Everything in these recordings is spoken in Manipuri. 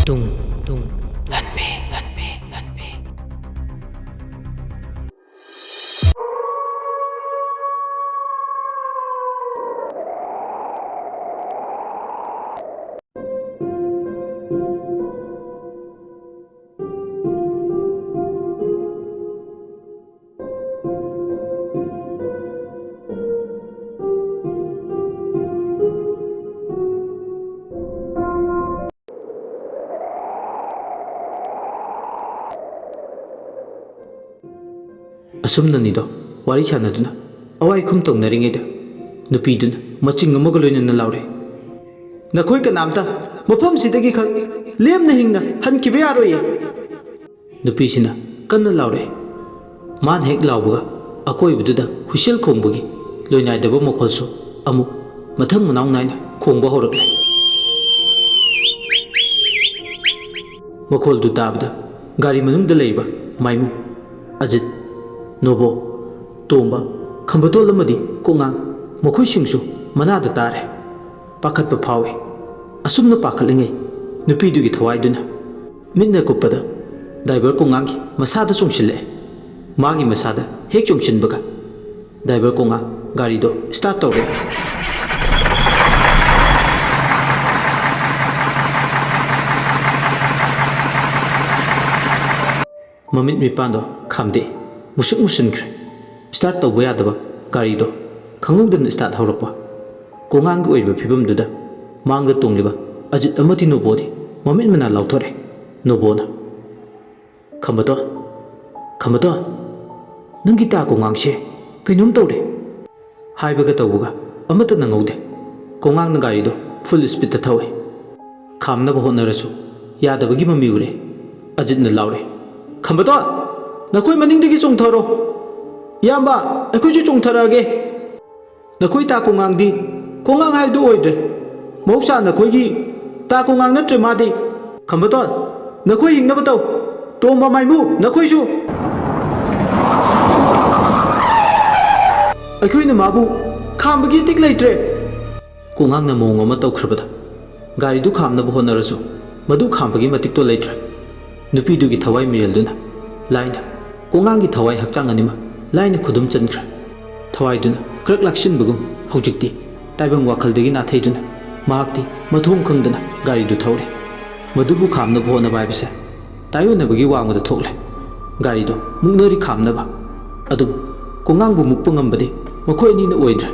tung ꯍꯟꯕꯤ ꯑꯁꯨꯝꯅꯅꯤꯗꯣ ꯋꯥꯔꯤ ꯁꯥꯟꯅꯗꯨꯅ ꯑꯋꯥꯏꯈꯨꯝ ꯇꯧꯅꯔꯤꯉꯩꯗ ꯅꯨꯄꯤꯗꯨꯅ ꯃꯆꯤꯡ ꯑꯃꯒ ꯂꯣꯏꯅꯅ ꯂꯥꯎꯔꯦ, "ꯅꯈꯣꯏ ꯀꯅꯥꯝꯇ ꯃꯐꯝꯁꯤꯗꯒꯤ ꯈꯛ ꯂꯦꯝꯅ ꯍꯤꯡꯅ ꯍꯟꯈꯤꯕ ꯌꯥꯔꯣꯏꯌꯦ!" ꯅꯨꯄꯤꯁꯤꯅ ꯀꯟꯅ ꯂꯥꯎꯔꯦ꯫ ꯃꯥꯅ ꯍꯦꯛ ꯂꯥꯎꯕꯒ ꯑꯀꯣꯏꯕꯗꯨꯗ ꯍꯨꯏꯁꯦꯜ ꯈꯣꯡꯕꯒꯤ ꯂꯣꯏꯅꯥꯏꯗꯕ ꯃꯈꯣꯜꯁꯨ ꯑꯃꯨꯛ ꯃꯊꯪ ꯃꯅꯥꯎ ꯅꯥꯏꯅ ꯈꯣꯡꯕ ꯍꯧꯔꯛꯂꯦ꯫ ꯃꯈꯣꯜꯗꯨ ꯇꯥꯕꯗ ꯒꯥꯔꯤ ꯃꯅꯨꯡꯗ ꯂꯩꯔꯤꯕ ꯃꯥꯏꯃꯨ, ꯑꯖꯤꯠ, ꯅꯣꯕꯣ, ꯇꯣꯝꯕ, ꯈꯝꯕꯇꯣꯜ ꯑꯃꯗꯤ ꯀꯣꯛꯉꯥꯡ ꯃꯈꯣꯏꯁꯤꯡꯁꯨ ꯃꯅꯥꯗ ꯇꯥꯔꯦ꯫ ꯄꯥꯈꯠꯄ ꯐꯥꯎꯏ꯫ ꯑꯁꯨꯝꯅ ꯄꯥꯈꯠꯂꯤꯉꯩ ꯅꯨꯄꯤꯗꯨꯒꯤ ꯊꯋꯥꯏꯗꯨꯅ ꯃꯤꯠꯅ ꯀꯨꯞꯄꯗ ꯗ꯭ꯔꯥꯏꯚꯔ ꯀꯣꯛꯉꯥꯡꯒꯤ ꯃꯁꯥꯗ ꯆꯣꯡꯁꯤꯜꯂꯛꯑꯦ꯫ ꯃꯥꯒꯤ ꯃꯁꯥꯗ ꯍꯦꯛ ꯆꯣꯡꯁꯤꯟꯕꯒ ꯗ꯭ꯔꯥꯏꯚꯔ ꯀꯣꯛꯉꯥꯡ ꯒꯥꯔꯤꯗꯣ ꯁ꯭ꯇꯥꯔꯠ ꯇꯧꯔꯛꯑꯦ꯫ ꯃꯃꯤꯠ ꯃꯤꯄꯥꯟꯗꯣ ꯈꯥꯝꯗꯦꯛꯑꯦ, ꯃꯨꯁꯨꯛ ꯃꯨꯁꯤꯟꯈ꯭ꯔꯦ꯫ ꯁ꯭ꯇꯥꯔꯠ ꯇꯧꯕ ꯌꯥꯗꯕ ꯒꯥꯔꯤꯗꯣ ꯈꯪꯍꯧꯗꯅ ꯁ꯭ꯇꯥꯔꯠ ꯍꯧꯔꯛꯄ꯫ ꯀꯣꯛꯉꯥꯡꯒꯤ ꯑꯣꯏꯕ ꯐꯤꯕꯝꯗꯨꯗ ꯃꯥꯡꯗ ꯇꯣꯡꯂꯤꯕ ꯑꯖꯤꯠ ꯑꯃꯗꯤ ꯅꯣꯕꯣꯗꯤ ꯃꯃꯤꯠ ꯃꯅꯥ ꯂꯥꯎꯊꯣꯔꯛꯑꯦ꯫ ꯅꯣꯕꯣꯅ, "ꯈꯝꯕꯇꯣꯟ, ꯅꯪꯒꯤ ꯇꯥ ꯀꯣꯛꯉꯥꯡꯁꯦ ꯀꯩꯅꯣꯝ ꯇꯧꯔꯦ" ꯍꯥꯏꯕꯒ ꯇꯧꯕꯒ ꯑꯃꯠꯇ ꯅꯪꯍꯧꯗꯦ꯫ ꯀꯣꯛꯉꯥꯡꯅ ꯒꯥꯔꯤꯗꯣ ꯐꯨꯜ ꯁ꯭ꯄꯤꯗꯇ ꯊꯧꯋꯦ꯫ ꯈꯥꯝꯅꯕ ꯍꯣꯠꯅꯔꯁꯨ ꯌꯥꯗꯕꯒꯤ ꯃꯃꯤ ꯎꯔꯦ꯫ ꯑꯖꯤꯠꯅ ꯂꯥꯎꯔꯦ, "ꯈꯝꯕꯇꯣꯟ, ꯅꯈꯣꯏ ꯃꯅꯤꯡꯗꯒꯤ ꯆꯣꯡꯊꯔꯣ! ꯏꯌꯥꯝꯕ, ꯑꯩꯈꯣꯏꯁꯨ ꯆꯣꯡꯊꯔꯛꯑꯒꯦ! ꯅꯈꯣꯏ ꯇꯥ ꯀꯣꯛꯉꯥꯡꯗꯤ ꯀꯣꯛꯉꯥꯡ ꯍꯥꯏꯕꯗꯨ ꯑꯣꯏꯗ꯭ꯔꯦ꯫ ꯃꯍꯧꯁꯥ ꯅꯈꯣꯏꯒꯤ ꯇꯥ ꯀꯣꯛꯉꯥꯡ ꯅꯠꯇ꯭ꯔꯦ ꯃꯥꯗꯤ꯫ ꯈꯝꯕꯇꯣꯟ, ꯅꯈꯣꯏ ꯍꯤꯡꯅꯕ ꯇꯧ! ꯇꯣꯝꯕ, ꯃꯥꯏꯃꯨ, ꯅꯈꯣꯏꯁꯨ! ꯑꯩꯈꯣꯏꯅ ꯃꯥꯕꯨ ꯈꯥꯝꯕꯒꯤ ꯏꯇꯤꯛ ꯂꯩꯇ꯭ꯔꯦ!" ꯀꯣꯛꯉꯥꯡꯅ ꯃꯑꯣꯡ ꯑꯃ ꯇꯧꯈ꯭ꯔꯕꯗ ꯒꯥꯔꯤꯗꯨ ꯈꯥꯝꯅꯕ ꯍꯣꯠꯅꯔꯁꯨ ꯃꯗꯨ ꯈꯥꯝꯕꯒꯤ ꯃꯇꯤꯛꯇꯣ ꯂꯩꯇ꯭ꯔꯦ꯫ ꯅꯨꯄꯤꯗꯨꯒꯤ ꯊꯋꯥꯏ ꯃꯤꯔꯦꯜꯗꯨꯅ ꯂꯥꯏꯅ ꯀꯣꯛꯉꯥꯡꯒꯤ ꯊꯋꯥꯏ ꯍꯛꯆꯥꯡ ꯑꯅꯤꯃꯛ ꯂꯥꯏꯅ ꯈꯨꯗꯨꯝ ꯆꯟꯈ꯭ꯔꯦ꯫ ꯊꯋꯥꯏꯗꯨꯅ ꯀ꯭ꯔꯛ ꯂꯥꯛꯁꯤꯟꯕꯒꯨꯝ ꯍꯧꯖꯤꯛꯇꯤ ꯇꯥꯏꯕꯪ ꯋꯥꯈꯜꯗꯒꯤ ꯅꯥꯊꯩꯗꯨꯅ ꯃꯍꯥꯛꯇꯤ ꯃꯊꯣꯡ ꯈꯪꯗꯅ ꯒꯥꯔꯤꯗꯨ ꯊꯧꯔꯦ꯫ ꯃꯗꯨꯕꯨ ꯈꯥꯝꯅꯕ ꯍꯣꯠꯅꯕ ꯍꯥꯏꯕꯁꯦ ꯇꯥꯏꯑꯣꯟꯅꯕꯒꯤ ꯋꯥꯡꯃꯗ ꯊꯣꯛꯂꯦ꯫ ꯒꯥꯔꯤꯗꯣ ꯃꯨꯛꯅꯔꯤ ꯈꯥꯝꯅꯕ, ꯑꯗꯨꯕꯨ ꯀꯣꯛꯉꯥꯡꯕꯨ ꯃꯨꯛꯄ ꯉꯝꯕꯗꯤ ꯃꯈꯣꯏ ꯑꯅꯤꯅ ꯑꯣꯏꯗ꯭ꯔꯦ꯫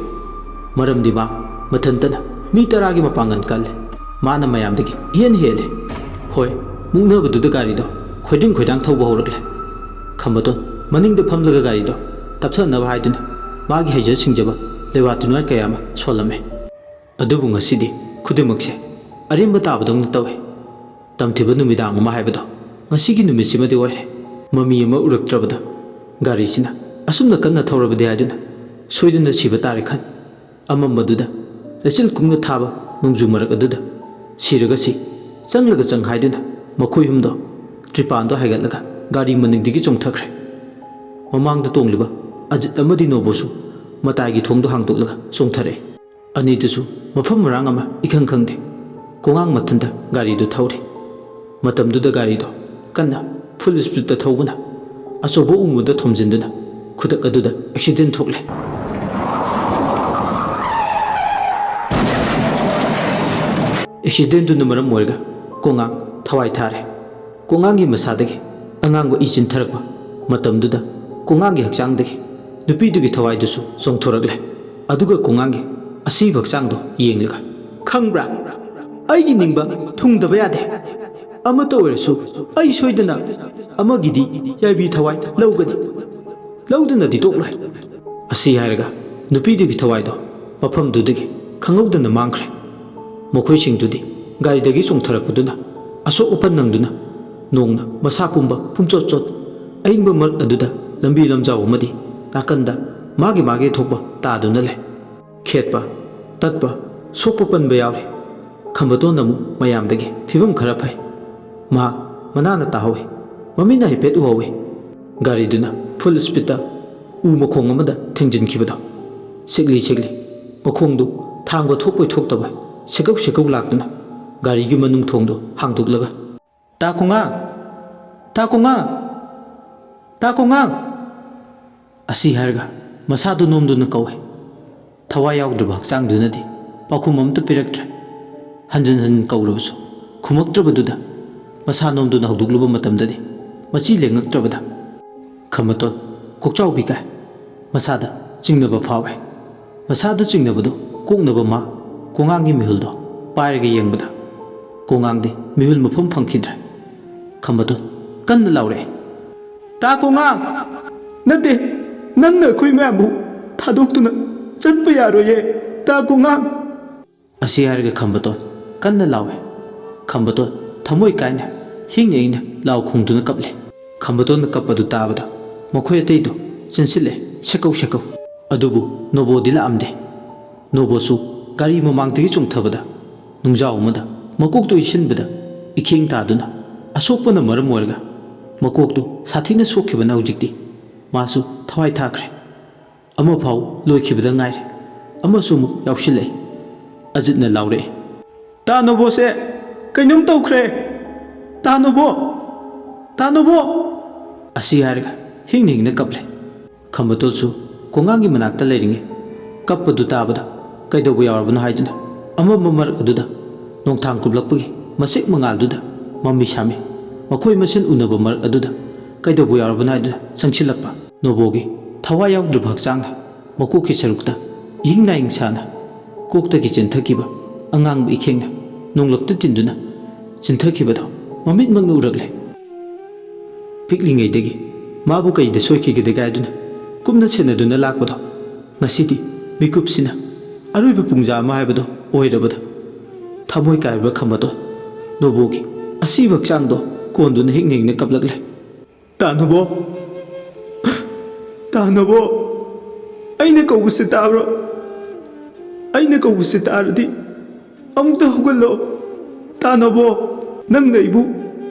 ꯃꯔꯝꯗꯤ ꯃꯥ ꯃꯊꯟꯇꯅ ꯃꯤ 10ꯒꯤ ꯃꯄꯥꯡꯒꯜ ꯀꯜꯂꯦ꯫ ꯃꯥꯅ ꯃꯌꯥꯝꯗꯒꯤ ꯏꯍꯦꯟ ꯍꯦꯜꯂꯦ꯫ ꯍꯣꯏ, ꯃꯨꯛꯅꯕꯗꯨꯗ ꯒꯥꯔꯤꯗꯣ ꯈꯣꯏꯗꯤꯡ ꯈꯣꯏꯗꯥꯡ ꯊꯧꯕ ꯍꯧꯔꯛꯂꯦ꯫ ꯈꯝꯕꯇꯣꯟ ꯃꯅꯤꯡꯗ ꯐꯝꯂꯒ ꯒꯥꯔꯤꯗꯣ ꯇꯞꯊꯅꯕ ꯍꯥꯏꯗꯨꯅ ꯃꯥꯒꯤ ꯍꯩꯖ ꯁꯤꯡꯖꯕ ꯂꯩꯋꯥ ꯇꯨꯅꯥꯏ ꯀꯌꯥ ꯑꯃ ꯁꯣꯜꯂꯝꯃꯦ꯫ ꯑꯗꯨꯕꯨ ꯉꯁꯤꯗꯤ ꯈꯨꯗꯤꯡꯃꯛꯁꯦ ꯑꯔꯦꯝꯕ ꯇꯥꯕꯗꯧꯅ ꯇꯧꯋꯦ꯫ ꯇꯝꯊꯤꯕ ꯅꯨꯃꯤꯗꯥꯡ ꯑꯃ ꯍꯥꯏꯕꯗꯣ ꯉꯁꯤꯒꯤ ꯅꯨꯃꯤꯠꯁꯤꯃꯗꯤ ꯑꯣꯏꯔꯦ꯫ ꯃꯃꯤ ꯑꯃ ꯎꯔꯛꯇ꯭ꯔꯕꯗ ꯒꯥꯔꯤꯁꯤꯅ ꯑꯁꯨꯝꯅ ꯀꯟꯅ ꯊꯧꯔꯕꯗꯤ ꯍꯥꯏꯗꯨꯅ ꯁꯣꯏꯗꯅ ꯁꯤꯕ ꯇꯥꯔꯦ ꯈꯟ ꯑꯃꯝꯕꯗꯨꯗ ꯂꯩꯆꯤꯜ ꯀꯨꯡꯅ ꯊꯥꯕ ꯅꯣꯡꯖꯨ ꯃꯔꯛ ꯑꯗꯨꯗ ꯁꯤꯔꯒꯁꯤ ꯆꯪꯂꯒ ꯆꯪ ꯍꯥꯏꯗꯨꯅ ꯃꯈꯣꯏ ꯍꯨꯝꯗꯣ ꯇ꯭ꯔꯤꯄꯥꯟꯗꯣ ꯍꯥꯏꯒꯠꯂꯒ ꯒꯥꯔꯤ ꯃꯅꯤꯡꯗꯒꯤ ꯆꯣꯡꯊꯈ꯭ꯔꯦ꯫ ꯃꯃꯥꯡꯗ ꯇꯣꯡꯂꯤꯕ ꯑꯖꯤꯠ ꯑꯃꯗꯤ ꯅꯣꯕꯣꯁꯨ ꯃꯇꯥꯏꯒꯤ ꯊꯣꯡꯗꯣ ꯍꯥꯡꯗꯣꯛꯂꯒ ꯆꯣꯡꯊꯔꯛꯑꯦ꯫ ꯑꯅꯤꯗꯨꯁꯨ ꯃꯐꯝ ꯃꯔꯥꯡ ꯑꯃ ꯏꯈꯪ ꯈꯪꯗꯦ꯫ ꯀꯣꯛꯉꯥꯡ ꯃꯊꯟꯇ ꯒꯥꯔꯤꯗꯨ ꯊꯧꯔꯦ꯫ ꯃꯇꯝꯗꯨꯗ ꯒꯥꯔꯤꯗꯣ ꯀꯟꯅ ꯐꯨꯜ ꯁ꯭ꯄꯤꯗꯇ ꯊꯧꯕꯅ ꯑꯆꯧꯕ ꯎꯃꯨꯗ ꯊꯣꯝꯖꯤꯟꯗꯨꯅ ꯈꯨꯗꯛ ꯑꯗꯨꯗ ꯑꯦꯛꯁꯤꯗꯦꯟ ꯊꯣꯛꯂꯦ꯫ ꯑꯦꯛꯁꯤꯗꯦꯟꯗꯨꯅ ꯃꯔꯝ ꯑꯣꯏꯔꯒ ꯀꯣꯛꯉꯥꯡ ꯊꯋꯥꯏ ꯊꯥꯔꯦ꯫ ꯀꯣꯛꯉꯥꯡꯒꯤ ꯃꯁꯥꯗꯒꯤ ꯑꯉꯥꯡꯕ ꯏ ꯆꯤꯟꯊꯔꯛꯄ ꯃꯇꯝꯗꯨꯗ ꯀꯣꯛꯉꯥꯡꯒꯤ ꯍꯛꯆꯥꯡꯗꯒꯤ ꯅꯨꯄꯤꯗꯨꯒꯤ ꯊꯋꯥꯏꯗꯨꯁꯨ ꯆꯣꯡꯊꯣꯔꯛꯂꯦ꯫ ꯑꯗꯨꯒ ꯀꯣꯛꯉꯥꯡꯒꯤ ꯑꯁꯤꯕ ꯍꯛꯆꯥꯡꯗꯣ ꯌꯦꯡꯂꯒ, "ꯈꯪꯕ꯭ꯔꯥ, ꯑꯩꯒꯤ ꯅꯤꯡꯕ ꯊꯨꯡꯗꯕ ꯌꯥꯗꯦ꯫ ꯑꯃꯠꯇ ꯑꯣꯏꯔꯁꯨ ꯑꯩ ꯁꯣꯏꯗꯅ ꯑꯃꯒꯤꯗꯤ ꯌꯥꯏꯕꯤ ꯊꯋꯥꯏ ꯂꯧꯒꯅꯤ, ꯂꯧꯗꯅꯗꯤ ꯇꯣꯛꯂꯣꯏ." ꯑꯁꯤ ꯍꯥꯏꯔꯒ ꯅꯨꯄꯤꯗꯨꯒꯤ ꯊꯋꯥꯏꯗꯣ ꯃꯐꯝꯗꯨꯗꯒꯤ ꯈꯪꯍꯧꯗꯅ ꯃꯥꯡꯈ꯭ꯔꯦ꯫ ꯃꯈꯣꯏꯁꯤꯡꯗꯨꯗꯤ ꯒꯥꯔꯤꯗꯒꯤ ꯆꯣꯡꯊꯔꯛꯄꯗꯨꯅ ꯑꯁꯣꯛ ꯑꯄꯟ ꯅꯪꯗꯨꯅ ꯅꯣꯡꯅ ꯃꯁꯥ ꯄꯨꯝꯕ ꯄꯨꯝꯆꯣꯠ ꯆꯣꯠ ꯑꯏꯪꯕ ꯃꯔꯛ ꯑꯗꯨꯗ ꯂꯝꯕꯤ ꯂꯝꯖꯥꯎ ꯑꯃꯗꯤ ꯅꯥꯀꯟꯗ ꯃꯥꯒꯤ ꯊꯣꯛꯄ ꯇꯥꯗꯨꯅ ꯂꯩ꯫ ꯈꯦꯠꯄ, ꯇꯠꯄ, ꯁꯣꯛꯄ ꯄꯟꯕ ꯌꯥꯎꯔꯤ꯫ ꯈꯝꯕꯇꯣꯟ ꯑꯃꯨꯛ ꯃꯌꯥꯝꯗꯒꯤ ꯐꯤꯕꯝ ꯈꯔ ꯐꯩ꯫ ꯃꯍꯥꯛ ꯃꯅꯥꯅ ꯇꯥꯍꯧꯏ, ꯃꯃꯤꯠꯅ ꯍꯥꯏꯐꯦꯠ ꯎꯍꯧꯏ꯫ ꯒꯥꯔꯤꯗꯨꯅ ꯐꯨꯜ ꯁ꯭ꯄꯤꯗꯇ ꯎ ꯃꯈꯣꯡ ꯑꯃꯗ ꯊꯦꯡꯖꯤꯟꯈꯤꯕꯗꯣ ꯁꯤꯛꯂꯤ ꯃꯈꯣꯡꯗꯨ ꯊꯥꯡꯕ ꯊꯣꯛꯄꯣꯏ ꯊꯣꯛꯇꯕꯣꯏ ꯁꯦꯀꯧ ꯂꯥꯛꯇꯨꯅ ꯒꯥꯔꯤꯒꯤ ꯃꯅꯨꯡ ꯊꯣꯡꯗꯣ ꯍꯥꯡꯗꯣꯛꯂꯒ ꯇꯥ ꯈꯣꯡꯉꯥꯡ ꯇꯥ ꯈꯣꯡꯉꯥꯡ ꯇꯥ ꯈꯣꯡꯉꯥꯡ ꯑꯁꯤ ꯍꯥꯏꯔꯒ ꯃꯁꯥꯗꯨ ꯅꯣꯝꯗꯨꯅ ꯀꯧꯏ ꯊꯋꯥꯏ ꯌꯥꯎꯗ꯭ꯔꯕ ꯍꯛꯆꯥꯡꯗꯨꯅꯗꯤ ꯄꯥꯎꯈꯨꯝ ꯑꯃꯠꯇ ꯄꯤꯔꯛꯇ꯭ꯔꯦ ꯍꯟꯖꯤꯟ ꯍꯟꯖꯤꯟ ꯀꯧꯔꯕꯁꯨ ꯈꯨꯝꯃꯛꯇ꯭ꯔꯕꯗꯨꯗ ꯃꯁꯥ ꯅꯣꯝꯗꯨꯅ ꯍꯧꯗꯣꯛꯂꯨꯕ ꯃꯇꯝꯗꯗꯤ ꯃꯆꯤ ꯂꯦꯡꯉꯛꯇ꯭ꯔꯕꯗ ꯈꯝꯕꯇꯣꯟ ꯀꯣꯛꯆꯥꯎꯕꯤ ꯀꯥꯏ ꯃꯁꯥꯗ ꯆꯤꯡꯅꯕ ꯐꯥꯎꯋꯦ ꯃꯁꯥꯗ ꯆꯤꯡꯅꯕꯗꯨ ꯀꯣꯛꯅꯕ ꯃꯥ ꯀꯣꯡꯉꯥꯡꯒꯤ ꯃꯤꯍꯨꯜꯗꯣ ꯄꯥꯏꯔꯒ ꯌꯦꯡꯕꯗ ꯀꯣꯡꯉꯥꯡꯗꯤ ꯃꯤꯍꯨꯜ ꯃꯐꯝ ꯐꯪꯈꯤꯗ꯭ꯔꯦ ꯈꯝꯕꯇꯣꯟ ꯀꯟꯅ ꯂꯥꯎꯔꯛꯑꯦ ꯇꯥ ꯀꯣꯡꯉꯥꯡ ꯅꯠꯇꯦ ꯅꯪꯅ ꯑꯩꯈꯣꯏ ꯃꯌꯥꯝꯕꯨ ꯊꯥꯗꯣꯛꯇꯨꯅ ꯆꯠꯄ ꯌꯥꯔꯣꯏꯌꯦ ꯇꯥ ꯀꯣꯡꯉꯥꯡ ꯑꯁꯤ ꯍꯥꯏꯔꯒ ꯈꯝꯕꯇꯣꯟ ꯀꯟꯅ ꯂꯥꯎꯋꯦ ꯈꯝꯕꯇꯣꯟ ꯊꯃꯣꯏ ꯀꯥꯏꯅ ꯍꯤꯡꯅ ꯍꯤꯡꯅ ꯂꯥꯎ ꯈꯣꯡꯗꯨꯅ ꯀꯞꯂꯦ ꯈꯝꯕꯇꯣꯟꯅ ꯀꯞꯄꯗꯨ ꯇꯥꯕꯗ ꯃꯈꯣꯏ ꯑꯇꯩꯗꯣ ꯆꯦꯟꯁꯤꯜꯂꯦ ꯁꯦꯀꯧ ꯁꯦꯀꯧ ꯑꯗꯨꯕꯨ ꯅꯣꯕꯣꯗꯤ ꯂꯥꯛꯑꯝꯗꯦ ꯅꯣꯕꯣꯁꯨ ꯒꯥꯔꯤ ꯃꯃꯥꯡꯗꯒꯤ ꯆꯣꯡꯊꯕꯗ ꯅꯨꯡꯖꯥꯎ ꯑꯃꯗ ꯃꯀꯣꯛꯇꯨ ꯏꯁꯤꯟꯕꯗ ꯏꯈꯦꯡ ꯇꯥꯗꯨꯅ ꯑꯁꯣꯛꯄꯅ ꯃꯔꯝ ꯑꯣꯏꯔꯒ ꯃꯀꯣꯛꯇꯨ ꯁꯥꯊꯤꯅ ꯁꯣꯛꯈꯤꯕꯅ ꯍꯧꯖꯤꯛꯇꯤ ꯃꯥꯁꯨ ꯊꯋꯥꯏ ꯊꯥꯈ꯭ꯔꯦ ꯑꯃꯐꯥꯎ ꯂꯣꯏꯈꯤꯕꯗ ꯉꯥꯏꯔꯦ ꯑꯃꯁꯨ ꯑꯃꯨꯛ ꯌꯥꯎꯁꯤꯜꯂꯛꯏ ꯑꯖꯤꯠꯅ ꯂꯥꯎꯔꯛꯑꯦ ꯇꯥ ꯅꯣꯕꯣꯁꯦ ꯀꯩꯅꯣꯝ ꯇꯧꯈ꯭ꯔꯦ ꯇꯥ ꯅꯣꯕꯣ ꯇꯥ ꯅꯣꯕꯣ ꯑꯁꯤ ꯍꯥꯏꯔꯒ ꯍꯤꯡꯅ ꯍꯤꯡꯅ ꯀꯞꯂꯦ ꯈꯝꯕꯇꯣꯟꯁꯨ ꯀꯣꯡꯉꯥꯡꯒꯤ ꯃꯅꯥꯛꯇ ꯂꯩꯔꯤꯉꯩ ꯀꯞꯄꯗꯨ ꯇꯥꯕꯗ ꯀꯩꯗꯧꯕ ꯌꯥꯎꯔꯕꯅꯣ ꯍꯥꯏꯗꯨꯅ ꯑꯃꯝꯕ ꯃꯔꯛ ꯑꯗꯨꯗ ꯅꯣꯡꯊꯥꯡ ꯀꯨꯞꯂꯛꯄꯒꯤ ꯃꯁꯤꯛ ꯃꯉꯥꯜꯗꯨꯗ ꯃꯃꯤ ꯁꯥꯃꯤ ꯃꯈꯣꯏ ꯃꯁꯦꯟ ꯎꯅꯕ ꯃꯔꯛ ꯑꯗꯨꯗ ꯀꯩꯗꯧꯕ ꯌꯥꯎꯔꯕꯅꯣ ꯍꯥꯏꯗꯨꯅ ꯆꯪꯁꯤꯜꯂꯛꯄ ꯅꯣꯕꯣꯒꯤ ꯊꯋꯥꯏ ꯌꯥꯎꯗ꯭ꯔꯕ ꯍꯛꯆꯥꯡꯅ ꯃꯀꯣꯛꯀꯤ ꯁꯔꯨꯛꯇ ꯏꯍꯤꯡ ꯅꯥꯍꯤꯡ ꯁꯥꯅ ꯀꯣꯛꯇꯒꯤ ꯆꯦꯟꯊꯈꯤꯕ ꯑꯉꯥꯡꯕ ꯏꯈꯦꯡꯅ ꯅꯣꯡꯂꯛꯇ ꯇꯤꯟꯗꯨꯅ ꯆꯤꯟꯊꯈꯤꯕꯗꯣ ꯃꯃꯤꯠꯃꯛꯅ ꯎꯔꯛꯂꯦ ꯄꯤꯛꯂꯤꯉꯩꯗꯒꯤ ꯃꯥꯕꯨ ꯀꯩꯗ ꯁꯣꯏꯈꯤꯒꯗꯒꯦ ꯍꯥꯏꯗꯨꯅ ꯀꯨꯞꯅ ꯁꯦꯟꯅꯗꯨꯅ ꯂꯥꯛꯄꯗꯣ ꯉꯁꯤꯗꯤ ꯃꯤꯀꯨꯞꯁꯤꯅ ꯑꯔꯣꯏꯕ ꯄꯨꯡꯖꯥ ꯑꯃ ꯍꯥꯏꯕꯗꯣ ꯑꯣꯏꯔꯕꯗ ꯊꯃꯣꯏ ꯀꯥꯏꯕ ꯈꯝꯕꯇꯣꯟ ꯅꯣꯕꯣꯒꯤ ꯑꯁꯤꯕ ꯍꯛꯆꯥꯡꯗꯣ ꯀꯣꯟꯗꯨꯅ ꯍꯤꯡꯅ ꯍꯤꯡꯅ ꯀꯞꯂꯛꯂꯦ ꯇꯥ ꯅꯣꯕꯣ ꯇꯥ ꯅꯣꯕꯣ ꯑꯩꯅ ꯀꯧꯕꯁꯤ ꯇꯥꯕ꯭ꯔꯣ ꯑꯩꯅ ꯀꯧꯕꯁꯤ ꯇꯥꯔꯗꯤ ꯑꯃꯨꯛꯇ ꯍꯧꯒꯠꯂꯣ ꯇꯥ ꯅꯣꯕꯣ ꯅꯪꯅ ꯑꯩꯕꯨ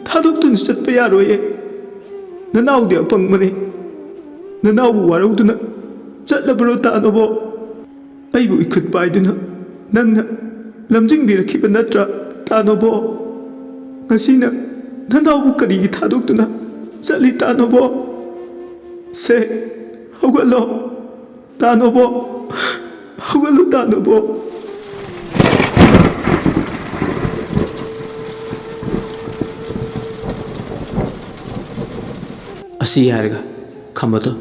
ꯊꯥꯗꯣꯛꯇꯨꯅ ꯆꯠꯄ ꯌꯥꯔꯣꯏꯌꯦ ꯅꯅꯥꯎꯗꯤ ꯑꯄꯪꯕꯅꯤ ꯅꯅꯥꯎꯕು ꯋꯥꯔꯧꯗꯨꯅ ꯆꯠꯂꯕ꯭ꯔꯣ ꯇꯥ ꯅꯣꯕꯣ ꯑꯩꯕꯨ ꯏꯈꯨꯠ ꯄꯥꯏꯗꯨꯅ ꯅꯪꯅ ꯂꯝꯖꯤꯡꯕꯤꯔꯛꯈꯤꯕ ꯅꯠꯇ꯭ꯔꯥ ꯇꯥ ꯅꯣꯕꯣ ꯉꯁꯤꯅ ꯅꯅꯥꯎꯕꯨ ꯀꯔꯤꯒꯤ ꯊꯥꯗꯣꯛꯇꯨꯅ ꯆꯠꯂꯤ ꯇꯥ ꯅꯣꯕꯣ ꯁꯦ ꯍꯧꯒꯠꯂꯣ ꯇꯥ ꯅꯣꯕꯣ ꯍꯧꯒꯠꯂꯣ ꯇꯥ ꯅꯣꯕꯣ ꯑꯁꯤ ꯍꯥꯏꯔꯒ ꯈꯝꯕꯇꯣꯟ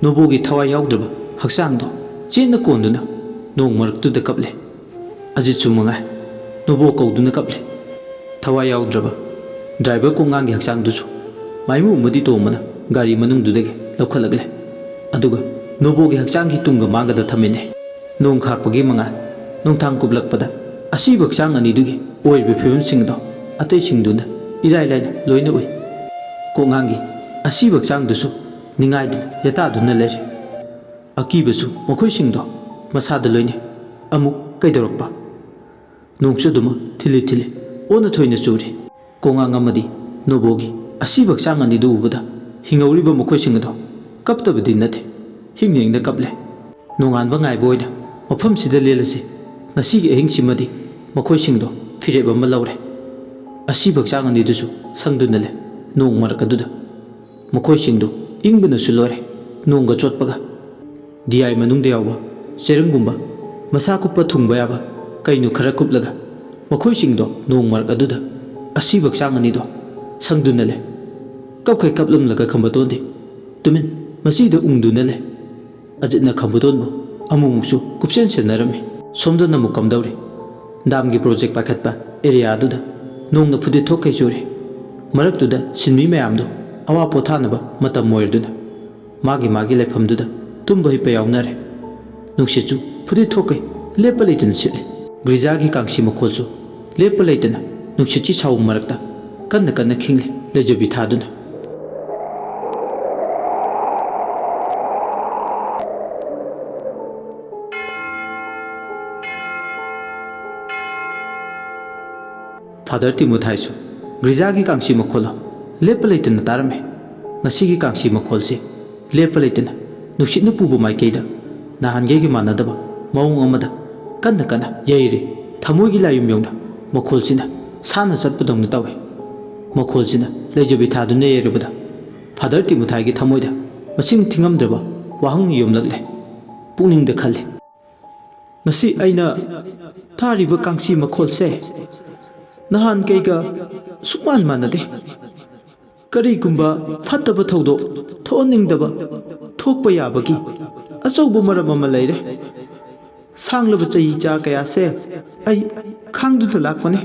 ꯅꯣꯕꯣꯒꯤ ꯊꯋꯥꯏ ꯌꯥꯎꯗ꯭ꯔꯕ ꯍꯛꯆꯥꯡꯗꯣ ꯆꯦꯟꯅ ꯀꯣꯟꯗꯨꯅ ꯅꯣꯡ ꯃꯔꯛꯇꯨꯗ ꯀꯞꯂꯦ ꯑꯖꯤꯠꯁꯨ ꯃꯉꯥꯏ ꯅꯣꯕꯣ ꯀꯧꯗꯨꯅ ꯀꯞꯂꯦ ꯊꯋꯥꯏ ꯌꯥꯎꯗ꯭ꯔꯕ ꯗ꯭ꯔꯥꯏꯚꯔ ꯀꯣꯡꯉꯥꯡꯒꯤ ꯍꯛꯆꯥꯡꯗꯨꯁꯨ ꯃꯥꯏꯃꯨ ꯑꯃꯗꯤ ꯇꯣꯡꯕꯅ ꯒꯥꯔꯤ ꯃꯅꯨꯡꯗꯨꯗꯒꯤ ꯂꯧꯈꯠꯂꯛꯂꯦ ꯑꯗꯨꯒ ꯅꯣꯕꯣꯒꯤ ꯍꯛꯆꯥꯡꯒꯤ ꯇꯨꯡꯒ ꯃꯥꯡꯒꯗ ꯊꯝꯃꯤꯟꯅꯩ ꯅꯣꯡ ꯈꯥꯛꯄꯒꯤ ꯃꯉꯥꯜ ꯅꯣꯡꯊꯥꯡ ꯀꯨꯞꯂꯛꯄꯗ ꯑꯁꯤꯕ ꯍꯛꯆꯥꯡ ꯑꯅꯤꯗꯨꯒꯤ ꯑꯣꯏꯔꯤꯕ ꯐꯤꯕꯝꯁꯤꯡꯗꯣ ꯑꯇꯩꯁꯤꯡꯗꯨꯅ ꯏꯔꯥꯏ ꯂꯥꯏꯅ ꯂꯣꯏꯅ ꯎꯏ ꯀꯣꯡꯉꯥꯡꯒꯤ ꯑꯁꯤꯕ ꯍꯛꯆꯥꯡꯗꯨꯁꯨ ꯅꯤꯡꯉꯥꯏꯗꯨꯅ ꯌꯦꯇꯥꯗꯨꯅ ꯂꯩꯔꯦ ꯑꯀꯤꯕꯁꯨ ꯃꯈꯣꯏꯁꯤꯡꯗꯣ ꯃꯁꯥꯗ ꯂꯣꯏꯅꯩ ꯑꯃꯨꯛ ꯀꯩꯗꯧꯔꯛꯄ ꯅꯣꯡꯁꯨ ꯑꯗꯨꯃꯛ ꯊꯤꯜꯂꯤ ꯊꯤꯜꯂꯤ ꯑꯣꯟꯅ ꯊꯣꯏꯅ ꯆꯨꯔꯤ ꯀꯣꯡꯉꯥꯡ ꯑꯃꯗꯤ ꯅꯣꯕꯣꯒꯤ ꯑꯁꯤꯕ ꯍꯛꯆꯥꯡ ꯑꯅꯤꯗꯨ ꯎꯕꯗ ꯍꯤꯡꯍꯧꯔꯤꯕ ꯃꯈꯣꯏꯁꯤꯡ ꯑꯗꯣ ꯀꯞꯇꯕꯗꯤ ꯅꯠꯇꯦ ꯍꯤꯡꯅ ꯍꯤꯡꯅ ꯀꯞꯂꯦ ꯅꯣꯡꯉꯥꯟꯕ ꯉꯥꯏꯕ ꯑꯣꯏꯅ ꯃꯐꯝꯁꯤꯗ ꯂꯦꯜꯂꯁꯤ ꯉꯁꯤꯒꯤ ꯑꯍꯤꯡꯁꯤꯃꯗꯤ ꯃꯈꯣꯏꯁꯤꯡꯗꯣ ꯐꯤꯔꯦꯞ ꯑꯃ ꯂꯧꯔꯦ ꯑꯁꯤꯕ ꯍꯛꯆꯥꯡ ꯑꯅꯤꯗꯨꯁꯨ ꯁꯪꯗꯨꯅ ꯂꯩ ꯅꯣꯡ ꯃꯔꯛ ꯑꯗꯨꯗ ꯃꯈꯣꯏꯁꯤꯡꯗꯨ ꯏꯪꯕꯅꯁꯨ ꯂꯣꯏꯔꯦ ꯅꯣꯡꯒ ꯆꯣꯠꯄꯒ ꯗꯤꯌꯥꯏ ꯃꯅꯨꯡꯗ ꯌꯥꯎꯕ ꯆꯦꯔꯪꯒꯨꯝꯕ ꯃꯁꯥ ꯀꯨꯞꯄ ꯊꯨꯡꯕ ꯌꯥꯕ ꯀꯩꯅꯣ ꯈꯔ ꯀꯨꯞꯂꯒ ꯃꯈꯣꯏꯁꯤꯡꯗꯣ ꯅꯣꯡ ꯃꯔꯛ ꯑꯗꯨꯗ ꯑꯁꯤꯕ ꯍꯛꯆꯥꯡ ꯑꯅꯤꯗꯣ ꯁꯪꯗꯨꯅ ꯂꯩ ꯀꯞꯈꯩ ꯀꯞꯂꯝꯂꯒ ꯈꯝꯕꯇꯣꯟꯗꯤ ꯇꯨꯃꯤꯟ ꯃꯆꯤꯗ ꯎꯪꯗꯨꯅ ꯂꯩ ꯑꯖꯤꯠꯅ ꯈꯝꯕꯇꯣꯟꯕꯨ ꯑꯃꯨꯛꯃꯨꯛꯁꯨ ꯀꯨꯞꯁꯦꯟ ꯁꯦꯟꯅꯔꯝꯃꯤ ꯁꯣꯝꯗꯅ ꯑꯃꯨꯛ ꯀꯝꯗꯧꯔꯤ ꯗꯥꯝꯒꯤ ꯄ꯭ꯔꯣꯖꯦꯛ ꯄꯥꯏꯈꯠꯄ ꯑꯦꯔꯤꯌꯥꯗꯨꯗ ꯅꯣꯡꯅ ꯐꯨꯗꯤꯠ ꯊꯣꯛꯀꯩ ꯆꯨꯔꯤ ꯃꯔꯛꯇꯨꯗ ꯁꯤꯟꯃꯤ ꯃꯌꯥꯝꯗꯣ ꯑꯋꯥ ꯄꯣꯊꯥꯅꯕ ꯃꯇꯝ ꯑꯣꯏꯔꯗꯨꯅ ꯃꯥꯒꯤ ꯃꯥꯒꯤ ꯂꯩꯐꯝꯗꯨꯗ ꯇꯨꯝꯕ ꯍꯤꯞꯄ ꯌꯥꯎꯅꯔꯦ ꯅꯨꯡꯁꯤꯠꯁꯨ ꯐꯨꯗꯤꯠ ꯊꯣꯛꯀꯩ ꯂꯦꯞꯄ ꯂꯩꯇꯅ ꯁꯤꯠꯂꯤ ꯒ꯭ꯔꯤꯖꯥꯒꯤ ꯀꯥꯡꯁꯤ ꯃꯈꯣꯜꯁꯨ ꯂꯦꯞꯄ ꯂꯩꯇꯅ ꯅꯨꯡꯁꯤꯠꯀꯤ ꯁꯥꯎꯝ ꯃꯔꯛꯇ ꯀꯟꯅ ꯀꯟꯅ ꯈꯤꯡꯂꯤ ꯂꯩꯖꯕꯤ ꯊꯥꯗꯨꯅ ꯐꯥꯗꯔ ꯇꯤꯃꯣꯊꯥꯏꯁꯨ ꯒ꯭ꯔꯤꯖꯥꯒꯤ ꯀꯥꯡꯁꯤ ꯃꯈꯣꯜ ꯂꯦꯞꯄ ꯂꯩꯇꯅ ꯇꯥꯔꯝꯃꯤ ꯉꯁꯤꯒꯤ ꯀꯥꯡꯁꯤ ꯃꯈꯣꯜꯁꯤ ꯂꯦꯞꯄ ꯂꯩꯇꯅ ꯅꯨꯡꯁꯤꯠꯅ ꯄꯨꯕ ꯃꯥꯏꯀꯩꯗ ꯅꯍꯥꯟꯒꯩꯒꯤ ꯃꯥꯟꯅꯗꯕ ꯃꯑꯣꯡ ꯑꯃꯗ ꯀꯟꯅ ꯀꯟꯅ ꯌꯩꯔꯤ ꯊꯃꯣꯏꯒꯤ ꯂꯥꯌꯨꯝ ꯌꯧꯅ ꯃꯈꯣꯜꯁꯤꯅ ꯁꯥꯟꯅ ꯆꯠꯄꯗꯧꯅ ꯇꯧꯏ ꯃꯈꯣꯜꯁꯤꯅ ꯂꯩꯖꯕꯤ ꯊꯥꯗꯨꯅ ꯌꯩꯔꯕꯗ ꯐꯥꯗꯔ ꯇꯤꯃꯣꯊꯥꯏꯒꯤ ꯊꯃꯣꯏꯗ ꯃꯁꯤꯡ ꯊꯤꯉꯝꯗ꯭ꯔꯕ ꯋꯥꯍꯪ ꯌꯣꯝꯂꯛꯂꯦ꯫ ꯄꯨꯛꯅꯤꯡꯗ ꯈꯜꯂꯦ, ꯉꯁꯤ ꯑꯩꯅ ꯊꯥꯔꯤꯕ ꯀꯥꯡꯁꯤ ꯃꯈꯣꯜꯁꯦ ꯅꯍꯥꯟ ꯀꯩꯒ ꯁꯨꯛꯃꯥꯟ ꯃꯥꯟꯅꯗꯦ꯫ ꯀꯔꯤꯒꯨꯝꯕ ꯐꯠꯇꯕ ꯊꯧꯗꯣꯛ ꯊꯣꯛꯍꯟꯅꯤꯡꯗꯕ ꯊꯣꯛꯄ ꯌꯥꯕꯒꯤ ꯑꯆꯧꯕ ꯃꯔꯝ ꯑꯃ ꯂꯩꯔꯦ꯫ ꯁꯥꯡꯂꯕ ꯆꯍꯤ ꯆꯥ ꯀꯌꯥꯁꯦ ꯑꯩ ꯈꯥꯡꯗꯨꯅ ꯂꯥꯛꯄꯅꯦ꯫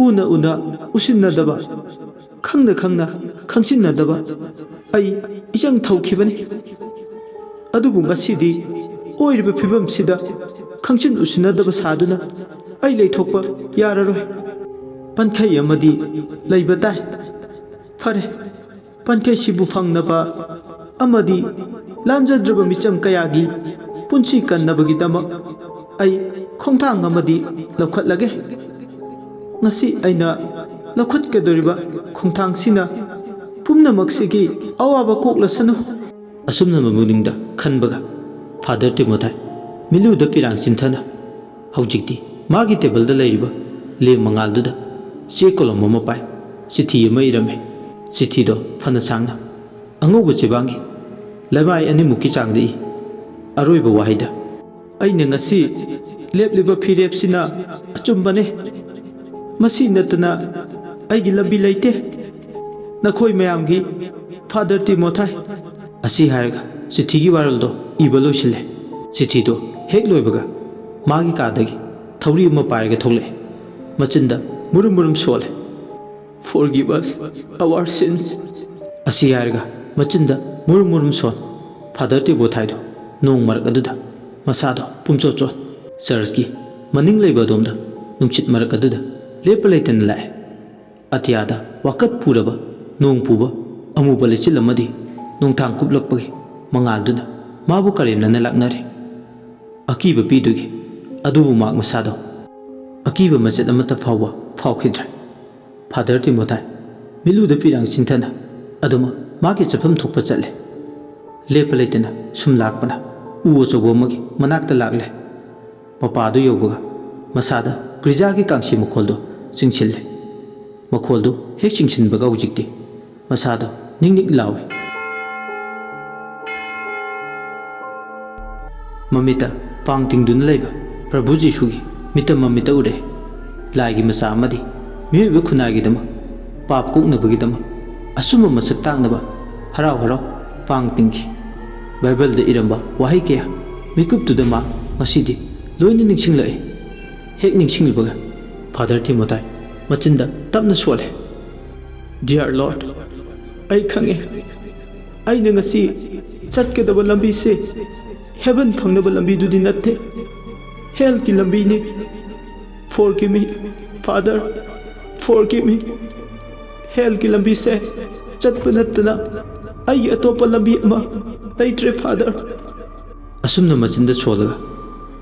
ꯎꯅ ꯎꯅ ꯎꯁꯤꯟꯅꯗꯕ, ꯈꯪꯅ ꯈꯪꯅ ꯈꯪꯁꯤꯟꯅꯗꯕ ꯑꯩ ꯏꯆꯪ ꯊꯧꯈꯤꯕꯅꯤ꯫ ꯑꯗꯨꯕꯨ ꯉꯁꯤꯗꯤ ꯑꯣꯏꯔꯤꯕ ꯐꯤꯕꯝꯁꯤꯗ ꯈꯪꯁꯤꯟ ꯎꯁꯤꯟꯅꯗꯕ ꯁꯥꯗꯨꯅ ꯑꯩ ꯂꯩꯊꯣꯛꯄ ꯌꯥꯔꯔꯣꯏ꯫ ꯄꯟꯈꯩ ꯑꯃꯗꯤ ꯂꯩꯕ ꯇꯥꯏ꯫ ꯐꯔꯦ, ꯄꯟꯈꯩꯁꯤꯕꯨ ꯐꯪꯅꯕ ꯑꯃꯗꯤ ꯂꯥꯟꯖꯗ꯭ꯔꯕ ꯃꯤꯆꯝ ꯀꯌꯥꯒꯤ ꯄꯨꯟꯁꯤ ꯀꯟꯅꯕꯒꯤꯗꯃꯛ ꯑꯩ ꯈꯣꯡꯊꯥꯡ ꯑꯃꯗꯤ ꯂꯧꯈꯠꯂꯒꯦ꯫ ꯉꯁꯤ ꯑꯩꯅ ꯂꯧꯈꯠꯀꯗꯧꯔꯤꯕ ꯈꯣꯡꯊꯥꯡꯁꯤꯅ ꯄꯨꯝꯅꯃꯛꯁꯤꯒꯤ ꯑꯋꯥꯕ ꯀꯣꯛꯂꯁꯅꯨ꯫ ꯑꯁꯨꯝꯅ ꯃꯃꯨꯡꯗ ꯈꯟꯕꯒ ꯐꯥꯗꯔ ꯇꯤꯃꯣꯊꯥꯏ ꯃꯤꯂꯨꯗ ꯄꯤꯔꯥꯡ ꯆꯤꯟꯊꯅ ꯍꯧꯖꯤꯛꯇꯤ ꯃꯥꯒꯤ ꯇꯦꯕꯜꯗ ꯂꯩꯔꯤꯕ ꯂꯦꯝ ꯃꯉꯥꯜꯗꯨꯗ ꯆꯦ ꯀꯣꯂꯝ ꯑꯃ ꯄꯥꯏ ꯆꯤꯊꯤ ꯑꯃ ꯏꯔꯝꯃꯦ꯫ ꯆꯤꯊꯤꯗꯣ ꯐꯅ ꯁꯥꯡꯅ ꯑꯉꯧꯕ ꯆꯦꯕꯥꯡꯒꯤ ꯂꯩꯃꯥꯏ ꯑꯅꯤꯃꯨꯛꯀꯤ ꯆꯥꯡꯗ ꯏ꯫ ꯑꯔꯣꯏꯕ ꯋꯥꯍꯩꯗ ꯑꯩꯅ ꯉꯁꯤ ꯂꯦꯞꯂꯤꯕ ꯐꯤꯔꯦꯞꯁꯤꯅ ꯑꯆꯨꯝꯕꯅꯦ꯫ ꯃꯁꯤ ꯅꯠꯇꯅ ꯑꯩꯒꯤ ꯂꯝꯕꯤ ꯂꯩꯇꯦ꯫ ꯅꯈꯣꯏ ꯃꯌꯥꯝꯒꯤ ꯐꯥꯗꯔ ꯇꯤꯃꯣꯊꯥꯏ꯫ ꯑꯁꯤ ꯍꯥꯏꯔꯒ ꯆꯤꯊꯤꯒꯤ ꯋꯥꯔꯣꯜꯗꯣ ꯏꯕ ꯂꯣꯏꯁꯤꯜꯂꯦ꯫ ꯆꯤꯊꯤꯗꯣ ꯍꯦꯛ ꯂꯣꯏꯕꯒ ꯃꯥꯒꯤ ꯀꯥꯗꯒꯤ ꯊꯧꯔꯤ ꯑꯃ ꯄꯥꯏꯔꯒ ꯊꯣꯛꯂꯛꯑꯦ꯫ ꯃꯆꯤꯟꯗ ꯃꯨꯔꯨꯝ ꯃꯨꯔꯨꯝ ꯁꯣꯜꯂꯦ꯫ Forgive us our sins. ꯑꯁꯤ ꯍꯥꯏꯔꯒ ꯃꯆꯤꯟꯗ ꯃꯨꯔꯨꯝ ꯃꯨꯔꯨꯝ ꯁꯣꯟ ꯐꯥꯗꯔ ꯇꯤꯃꯣꯊꯥꯏꯗꯣ ꯅꯣꯡ ꯃꯔꯛ ꯑꯗꯨꯗ ꯃꯁꯥꯗꯣ ꯄꯨꯝꯆꯣꯠ ꯆꯣꯠ ꯆꯔꯆꯀꯤ ꯃꯅꯤꯡ ꯂꯩꯕ ꯑꯗꯣꯝꯗ ꯅꯨꯡꯁꯤꯠ ꯃꯔꯛ ꯑꯗꯨꯗ ꯂꯦꯞꯄ ꯂꯩꯇꯅ ꯂꯥꯛꯑꯦ꯫ ꯑꯇꯤꯌꯥꯗ ꯋꯥꯀꯠ ꯄꯨꯔꯕ ꯅꯣꯡ ꯄꯨꯕ ꯑꯃꯨꯕ ꯂꯩꯆꯤꯜ ꯑꯃꯗꯤ ꯅꯣꯡꯊꯥꯡ ꯀꯨꯞꯂꯛꯄꯒꯤ ꯃꯉꯥꯜꯗꯨꯅ ꯃꯥꯕꯨ ꯀꯔꯦꯝꯅꯅ ꯂꯥꯛꯅꯔꯦ꯫ ꯑꯀꯤꯕ ꯄꯤꯗꯨꯒꯤ ꯑꯗꯨꯕꯨ ꯃꯍꯥꯛ ꯃꯁꯥꯗꯣ ꯑꯀꯤꯕ ꯃꯆꯦꯠ ꯑꯃꯠꯇ ꯐꯥꯎꯕ ꯐꯥꯎꯈꯤꯗ꯭ꯔꯦ꯫ ꯐꯥꯗꯔ ꯇꯤꯃꯣꯊꯥꯏ ꯃꯤꯂꯨꯗ ꯄꯤꯔꯥꯡ ꯆꯤꯟꯊꯅ ꯑꯗꯨꯃꯛ ꯃꯥꯒꯤ ꯆꯠꯐꯝ ꯊꯣꯛꯄ ꯆꯠꯂꯦ꯫ ꯂꯦꯞꯄ ꯂꯩꯇꯅ ꯁꯨꯝ ꯂꯥꯛꯄꯅ ꯎ ꯑꯆꯧꯕ ꯑꯃꯒꯤ ꯃꯅꯥꯛꯇ ꯂꯥꯛꯂꯦ꯫ ꯃꯄꯥꯗꯨ ꯌꯧꯕꯒ ꯃꯁꯥꯗ ꯒ꯭ꯔꯤꯖꯥꯒꯤ ꯀꯥꯡꯁꯤ ꯃꯈꯣꯜꯗꯣ ꯆꯤꯡꯁꯤꯜꯂꯦ꯫ ꯃꯈꯣꯜꯗꯨ ꯍꯦꯛ ꯆꯤꯡꯁꯤꯟꯕꯒ ꯍꯧꯖꯤꯛꯇꯤ ꯃꯁꯥꯗꯣ ꯅꯤꯛ ꯅꯤꯛ ꯂꯥꯎꯏ꯫ ꯃꯃꯤꯠꯇ ꯄꯥꯡ ꯇꯤꯡꯗꯨꯅ ꯂꯩꯕ ꯄ꯭ꯔꯚꯨ ꯖꯤꯁꯨꯒꯤ ꯃꯤꯇꯝ ꯃꯃꯤꯠꯇ ꯎꯔꯦ꯫ ꯂꯥꯏꯒꯤ ꯃꯆꯥ ꯑꯃꯗꯤ ꯃꯤꯑꯣꯏꯕ ꯈꯨꯟꯅꯥꯏꯒꯤꯗꯃꯛ ꯄꯥꯞ ꯀꯣꯛꯅꯕꯒꯤꯗꯃꯛ ꯑꯆꯨꯝꯕ ꯃꯁꯛ ꯇꯥꯛꯅꯕ ꯍꯔꯥꯎ ꯍꯔꯥꯎ ꯄꯥꯡ ꯇꯤꯡꯈꯤ꯫ ꯕꯥꯏꯕꯜꯗ ꯏꯔꯝꯕ ꯋꯥꯍꯩ ꯀꯌꯥ ꯃꯤꯀꯨꯞꯇꯨꯗ ꯃꯥ ꯉꯁꯤꯗꯤ ꯂꯣꯏꯅ ꯅꯤꯡꯁꯤꯡꯂꯛꯏ꯫ ꯍꯦꯛ ꯅꯤꯡꯁꯤꯡꯂꯕꯒ ꯐꯥꯗꯔ ꯇꯤꯃꯣꯊꯥꯏ ꯃꯆꯤꯟꯗ ꯇꯞꯅ ꯁꯣꯜꯂꯦ꯫ ꯗꯤꯌꯔ ꯂꯣꯔꯗ, ꯑꯩ ꯈꯪꯉꯦ ꯑꯩꯅ ꯉꯁꯤ ꯆꯠꯀꯗꯕ ꯂꯝꯕꯤꯁꯦ ꯍꯦꯚꯟ ꯐꯪꯅꯕ ꯂꯝꯕꯤꯗꯨꯗꯤ ꯅꯠꯇꯦ, ꯍꯦꯜꯒꯤ ꯂꯝꯕꯤꯅꯤ꯫ Forgive me, Father, forgive me. ꯍꯦꯜꯒꯤ ꯂꯝꯕꯤꯁꯦ ꯆꯠꯄ ꯅꯠꯇꯅ ꯑꯩꯒꯤ ꯑꯇꯣꯞꯄ ꯂꯝꯕꯤ ꯑꯃ ꯂꯩꯇ꯭ꯔꯦ ꯐꯥꯗꯔ꯫ ꯑꯁꯨꯝꯅ ꯃꯆꯤꯟꯗ ꯁꯣꯜꯂꯒ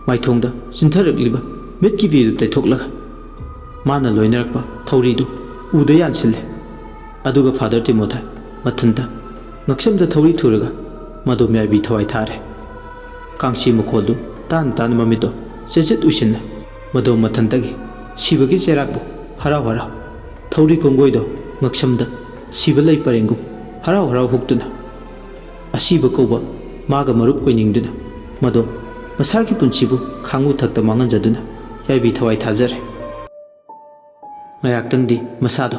ꯃꯥꯏꯊꯣꯡꯗ ꯆꯤꯟꯊꯔꯛꯂꯤꯕ ꯃꯤꯠꯀꯤ ꯄꯤꯗꯨ ꯇꯩꯊꯣꯛꯂꯒ ꯃꯥꯅ ꯂꯣꯏꯅꯔꯛꯄ ꯊꯧꯔꯤꯗꯨ ꯎꯗ ꯌꯥꯟꯁꯤꯜꯂꯦ꯫ ꯑꯗꯨꯒ ꯐꯥꯗꯔ ꯇꯤꯃꯣꯊꯥꯏ ꯃꯊꯟꯇ ꯉꯛꯁꯝꯗ ꯊꯧꯔꯤ ꯊꯨꯔꯒ ꯃꯗꯣꯝ ꯌꯥꯏꯕꯤ ꯊꯋꯥꯏ ꯊꯥꯔꯦ꯫ ꯀꯥꯡꯁꯤ ꯃꯈꯣꯜꯗꯨ ꯇꯥꯅ ꯇꯥꯅ ꯃꯃꯤꯠꯇꯣ ꯆꯦꯠꯆꯦꯠ ꯎꯏꯁꯤꯟꯅ ꯃꯗꯣꯝ ꯃꯊꯟꯇꯒꯤ ꯁꯤꯕꯒꯤ ꯆꯩꯔꯥꯛꯄꯨ ꯍꯔꯥꯎ ꯍꯔꯥꯎ ꯊꯧꯔꯤ ꯀꯣꯡꯒꯣꯏꯗꯣ ꯉꯛꯁꯝꯗ ꯁꯤꯕ ꯂꯩ ꯄꯔꯦꯡꯒꯨꯝ ꯍꯔꯥꯎ ꯍꯔꯥꯎ ꯍꯨꯛꯇꯨꯅ ꯑꯁꯤꯕ ꯀꯧꯕ ꯃꯥꯒ ꯃꯔꯨꯞ ꯑꯣꯏꯅꯤꯡꯗꯨꯅ ꯃꯗꯣꯝ ꯃꯁꯥꯒꯤ ꯄꯨꯟꯁꯤꯕꯨ ꯈꯥꯡꯉꯨ ꯊꯛꯇ ꯃꯥꯡꯍꯟꯖꯗꯨꯅ ꯌꯥꯏꯕꯤ ꯊꯋꯥꯏ ꯊꯥꯖꯔꯦ꯫ ꯉꯥꯏꯍꯥꯛꯇꯪꯗꯤ ꯃꯁꯥꯗꯣ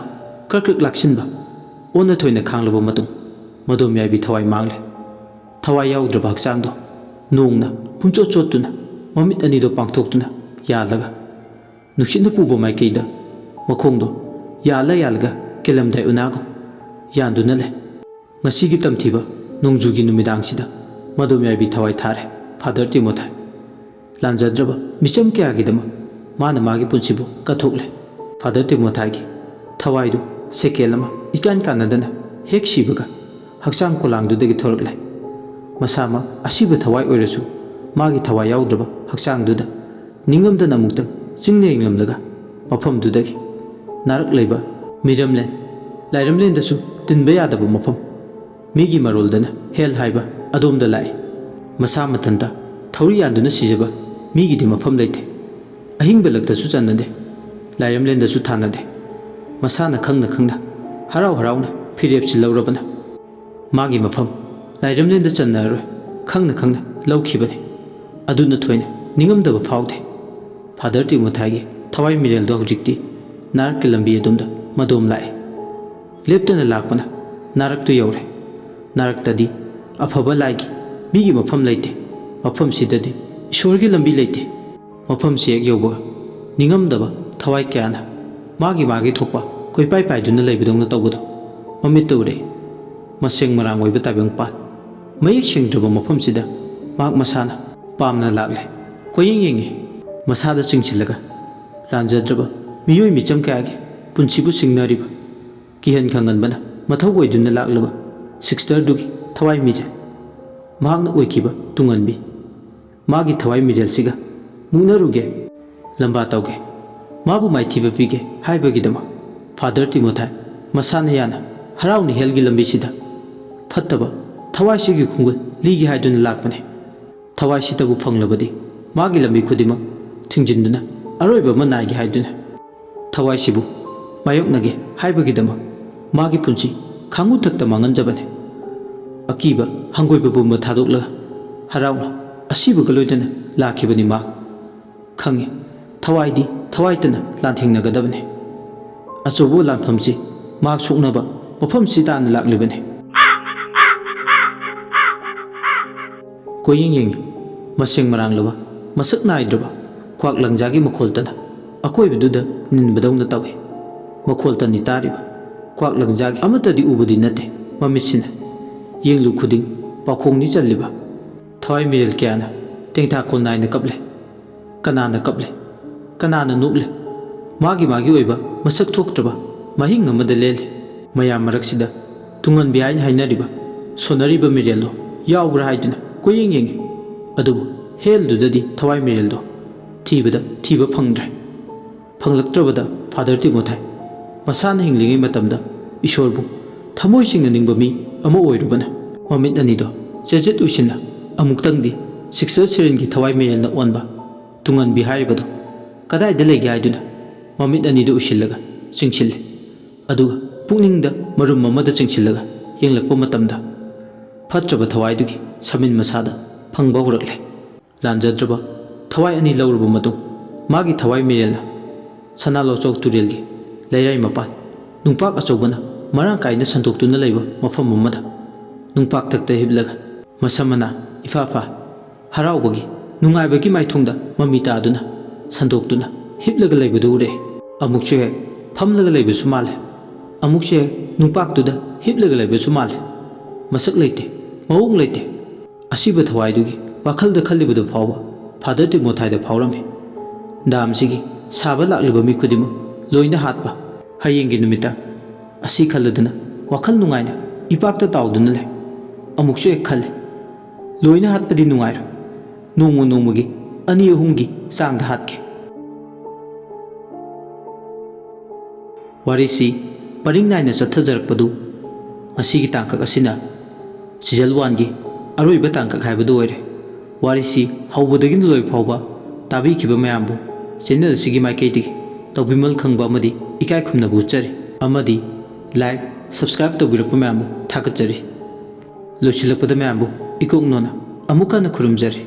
ꯀ꯭ꯔꯛ ꯀ꯭ꯔꯛ ꯂꯥꯛꯁꯤꯟꯕ ꯑꯣꯟꯅ ꯊꯣꯏꯅ ꯈꯥꯡꯂꯕ ꯃꯇꯨꯡ ꯃꯗꯣꯝ ꯌꯥꯏꯕꯤ ꯊꯋꯥꯏ ꯃꯥꯡꯂꯦ꯫ ꯊꯋꯥꯏ ꯌꯥꯎꯗ꯭ꯔꯕ ꯍꯛꯆꯥꯡꯗꯣ ꯅꯣꯡꯅ ꯄꯨꯝꯆꯣꯠ ꯆꯣꯠꯇꯨꯅ ꯃꯃꯤꯠ ꯑꯅꯤꯗꯣ ꯄꯥꯡꯊꯣꯛꯇꯨꯅ ꯌꯥꯜꯂꯒ ꯅꯨꯡꯁꯤꯠꯅ ꯄꯨꯕ ꯃꯥꯏꯀꯩꯗ ꯃꯈꯣꯡꯗꯣ ꯌꯥꯜꯂ ꯌꯥꯜꯂꯒ ꯀꯦꯂꯝꯗꯥꯏ ꯎꯅꯥꯒꯨꯝ ꯌꯥꯟꯗꯨꯅ ꯂꯩ꯫ ꯉꯁꯤꯒꯤ ꯇꯝꯊꯤꯕ ꯅꯣꯡꯖꯨꯒꯤ ꯅꯨꯃꯤꯗꯥꯡꯁꯤꯗ ꯃꯗꯣꯝ ꯌꯥꯏꯕꯤ ꯊꯋꯥꯏ ꯊꯥꯔꯦ ꯐꯥꯗꯔ ꯇꯤꯃꯣꯊꯥꯏ꯫ ꯂꯥꯟꯖꯗ꯭ꯔꯕ ꯃꯤꯆꯝ ꯀꯌꯥꯒꯤꯗꯃꯛ ꯃꯥꯅ ꯃꯥꯒꯤ ꯄꯨꯟꯁꯤꯕꯨ ꯀꯠꯊꯣꯛꯂꯦ꯫ ꯐꯥꯗꯔ ꯇꯤꯃꯣꯊꯥꯏꯒꯤ ꯊꯋꯥꯏꯗꯨ ꯁꯦꯀꯦꯜ ꯑꯃ ꯏꯀꯥꯟ ꯀꯥꯟꯅꯗꯅ ꯍꯦꯛ ꯁꯤꯕꯒ ꯍꯛꯆꯥꯡ ꯀꯣꯂꯥꯡꯗꯨꯗꯒꯤ ꯊꯣꯔꯛꯂꯦ꯫ ꯃꯁꯥꯃꯛ ꯑꯁꯤꯕ ꯊꯋꯥꯏ ꯑꯣꯏꯔꯁꯨ ꯃꯥꯒꯤ ꯊꯋꯥꯏ ꯌꯥꯎꯗ꯭ꯔꯕ ꯍꯛꯆꯥꯡꯗꯨꯗ ꯅꯤꯡꯉꯝꯗꯅ ꯑꯃꯨꯛꯇꯪ ꯆꯤꯡꯅ ꯌꯦꯡꯂꯝꯂꯒ ꯃꯐꯝꯗꯨꯗꯒꯤ ꯅꯥꯔꯛ ꯂꯩꯕ ꯃꯤꯔꯝꯂꯦꯟ ꯂꯥꯏꯔꯝꯂꯦꯟꯗꯁꯨ ꯇꯤꯟꯕ ꯌꯥꯗꯕ ꯃꯐꯝ ꯃꯤꯒꯤ ꯃꯔꯣꯜꯗꯅ ꯍꯦꯜ ꯍꯥꯏꯕ ꯑꯗꯣꯝꯗ ꯂꯥꯛꯏ꯫ ꯃꯁꯥ ꯃꯊꯟꯇ ꯊꯧꯔꯤ ꯌꯥꯟꯗꯨꯅ ꯁꯤꯖꯕ ꯃꯤꯒꯤꯗꯤ ꯃꯐꯝ ꯂꯩꯇꯦ꯫ ꯑꯍꯤꯡꯕ ꯂꯛꯇꯁꯨ ꯆꯟꯅꯗꯦ, ꯂꯥꯏꯔꯝꯂꯦꯟꯗꯁꯨ ꯊꯥꯅꯗꯦ꯫ masana khangna khangna harau harauna phirep si laurabana magi mafam lairamne da channa ro khangna khangna laukhibani aduna thoina ningamdaba phaude father Timothy gi thawai mirel do hojikti narak ki lambi adumda madom lai leptana lakpana narak tu yaure narak tadi afaba laigi migi mafam laite mafam sidadi ishwar gi lambi laite mafam si ek yoba ningamdaba thawai kyana magi thokpa koi pai pai duna leibidong na tawbudo mamit tawre maseng marang oiba tabang pa mayik singdraba mafam sida mak masana pamna lagle koying yengi masada chingchilaga lanjadraba miyoi micham kage punchibu singnariba kihan khangan bana mathau oiduna laglaba sixter dugi thawai mirel magna oikiba tunganbi magi thawai mirel siga mungnaruge lamba tawge mabu maithiba pige haibagidama father Timothy masana yana harauni helgi lambi sida fattaba thawai sigi khungul ligi haiduna lakpane thawai sitabu phanglabadi magi lambi khudima thingjinduna aroiba manai gi haiduna thawai sibu mayoknage haibagidama magi punchi khangu thakta manganjabane akiba hangoiba bumba thadokla harauna asibu galoidana lakhibani ma khange thawai tana lanthingnagadabane achobo lanphamsi mak suknaba mafam sitan laklibane koying yeng maseng maranglaba masak naidraba kwak langjagi makholtana akoibiduda ninbadawna tawe makholtani tariba kwak langjagi amatadi ubudi nate mamisina yenglu khuding pakhongni challiba thawai mirel kyana tengtha khonnaina kaple kanana nuble magi oiba masak thoktraba mahing amada lele mayam maraksida tungan biain hainariba sonariba mireldo yawbra haiduna koying yengi adubu heldudadi thawai mireldo thiba phangdre phanglaktrabada father Timothy masana hinglingai matamda ishorbu thamoi singna ningba mi ama oirubana mamit anido chejet usina amuktangdi siksa sirengi thawai mirelna onba tungan bi haibado kadai da legi haiduna mamit anido usillaga chingchille aduga pukningda marum amada chingchillaga yenglakpa matamda fatraba thawai dugi samin masada phangba hurakle lanjadraba thawai ani laurba matung magi thawai mirelna sanalochok turelgi leirai mapan nungpak achobana marang kaina santoktuna leiba mafam amada nungpak takta hiblaga masamana ifafa haraubagi nungaibagi maithungda mamita aduna santoktuna hiblaga leibudu ure amukche phamlaga leibusu male amukche nungpaktuda hiblaga leibusu male masak leite mawung leite asiba thawai dugi wakhalda khallibudu fawba father Timothy da phawrami damsigi saba lakliba mi khudima loina hatpa hayengi numita asi khalladuna wakhal nungaina ipakta tawduna le amukche khalle loina hatpadi nungaira nongmagi ani ahumgi sangda hatke warisi paring naina chathajarakpadu ngasigi tangkak asina season 1 gi aroiba tangkak haibadu oire warisi haubadagin loi phawba tabi khiba mayambu channel sigi maikeidi tawbimal khangba amadi ikai khumna buchari amadi like subscribe tawbirappa mayambu thakachari losilappada mayambu ikoknona amukana khurumjari